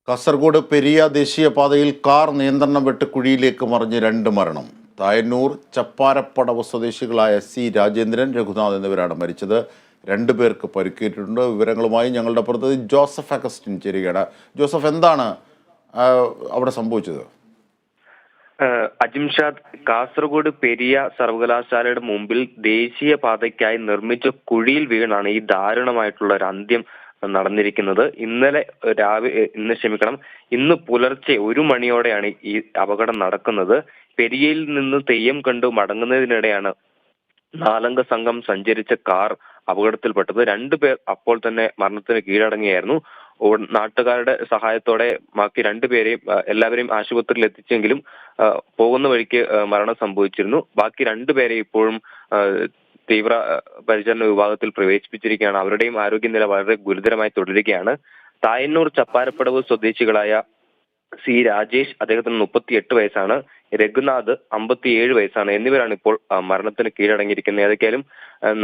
കാസർഗോഡ് പെരിയ ദേശീയപാതയിൽ കാർ നിയന്ത്രണം വിട്ട് കുഴിയിലേക്ക് മറിഞ്ഞ് 2 മരണം. തായന്നൂർ ചപ്പാരപ്പടവ് സ്വദേശികളായ സി രാജേന്ദ്രൻ, രഘുനാഥ് എന്നിവരാണ് മരിച്ചത്. 2 പേർക്ക് പരിക്കേറ്റിട്ടുണ്ട്. വിവരങ്ങളുമായി ഞങ്ങളുടെ പ്രതിനിധി ജോസഫ് അഗസ്റ്റിൻ ചേരുകയാണ്. ജോസഫ്, എന്താണ് അവിടെ സംഭവിച്ചത്? അജിംഷാദ്, കാസർഗോഡ് പെരിയ സർവകലാശാലയുടെ മുമ്പിൽ ദേശീയപാതയ്ക്കായി നിർമ്മിച്ച കുഴിയിൽ വീണാണ് ഈ ദാരുണമായിട്ടുള്ള ഒരു അന്ത്യം നടന്നിരിക്കുന്നത്. ഇന്ന് പുലർച്ചെ 1 മണിയോടെയാണ് ഈ അപകടം നടക്കുന്നത്. പെരിയയിൽ നിന്ന് തെയ്യം കണ്ടു മടങ്ങുന്നതിനിടെയാണ് 4 അംഗ സംഘം സഞ്ചരിച്ച കാർ അപകടത്തിൽപ്പെട്ടത്. 2 പേർ അപ്പോൾ തന്നെ മരണത്തിന് കീഴടങ്ങിയായിരുന്നു. നാട്ടുകാരുടെ സഹായത്തോടെ ബാക്കി 2 പേരെയും എല്ലാവരെയും ആശുപത്രിയിൽ എത്തിച്ചെങ്കിലും പോകുന്ന വഴിക്ക് മരണം സംഭവിച്ചിരുന്നു. ബാക്കി 2 പേരെ ഇപ്പോഴും തീവ്ര പരിചരണ വിഭാഗത്തിൽ പ്രവേശിപ്പിച്ചിരിക്കുകയാണ്. അവരുടെയും ആരോഗ്യനില വളരെ ഗുരുതരമായി തുടരുകയാണ്. തായന്നൂർ ചപ്പാരപ്പടവ് സ്വദേശികളായ സി രാജേഷ്, അദ്ദേഹത്തിന് 38 വയസ്സാണ്, രഘുനാഥ് 57 വയസ്സാണ് എന്നിവരാണ് ഇപ്പോൾ മരണത്തിന് കീഴടങ്ങിയിരിക്കുന്നത്. ഏതൊക്കെയാലും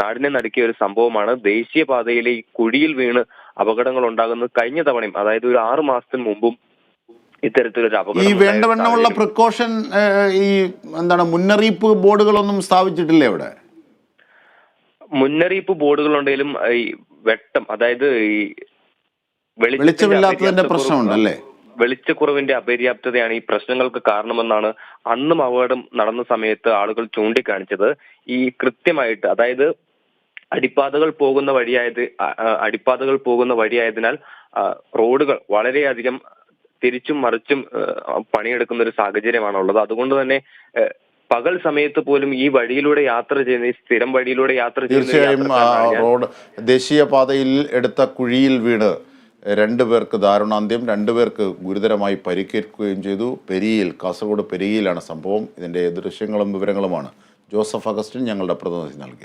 നാടിനെ നടുക്കിയ ഒരു സംഭവമാണ്. ദേശീയപാതയിലെ ഈ കുഴിയിൽ വീണ് അപകടങ്ങൾ ഉണ്ടാകുന്നത് കഴിഞ്ഞ തവണയും, അതായത് ഒരു 6 മാസത്തിന് മുമ്പും ഇത്തരത്തിലൊരു അപകടം. ഈ വേണ്ടവണ്ണമുള്ള പ്രിക്കോഷൻ, ഈ മുന്നറിയിപ്പ് ബോർഡുകളൊന്നും സ്ഥാപിച്ചിട്ടില്ലേ ഇവിടെ? മുന്നറിയിപ്പ് ബോർഡുകളുണ്ടെങ്കിലും ഈ വെട്ടം, അതായത് ഈ വെളിച്ചമില്ലാത്തതിന്റെ പ്രശ്നമുണ്ടല്ലേ? വെളിച്ചക്കുറവിന്റെ അപര്യാപ്തതയാണ് ഈ പ്രശ്നങ്ങൾക്ക് കാരണമെന്നാണ് അന്നും അപകടം നടന്ന സമയത്ത് ആളുകൾ ചൂണ്ടിക്കാണിച്ചത്. ഈ കൃത്യമായിട്ട്, അതായത് അടിപ്പാതകൾ പോകുന്ന വഴിയായതിനാൽ റോഡുകൾ വളരെയധികം തിരിച്ചും മറിച്ചും പണിയെടുക്കുന്ന ഒരു സാഹചര്യമാണുള്ളത്. അതുകൊണ്ട് തന്നെ പകൽ സമയത്ത് പോലും ഈ വഴിയിലൂടെ യാത്ര ചെയ്യുന്ന, ഈ സ്ഥിരം വഴിയിലൂടെ യാത്ര ചെയ്യുന്ന റോഡ് ദേശീയപാതയിൽ എടുത്ത കുഴിയിൽ വീണ് 2 പേർക്ക് ദാരുണാന്ത്യം, 2 പേർക്ക് ഗുരുതരമായി പരിക്കേൽക്കുകയും ചെയ്തു. കാസർഗോഡ് പെരിയയിലാണ് സംഭവം. ഇതിന്റെ ദൃശ്യങ്ങളും വിവരങ്ങളുമാണ് ജോസഫ് അഗസ്റ്റിൻ ഞങ്ങളുടെ പ്രതിനിധി നൽകിയത്.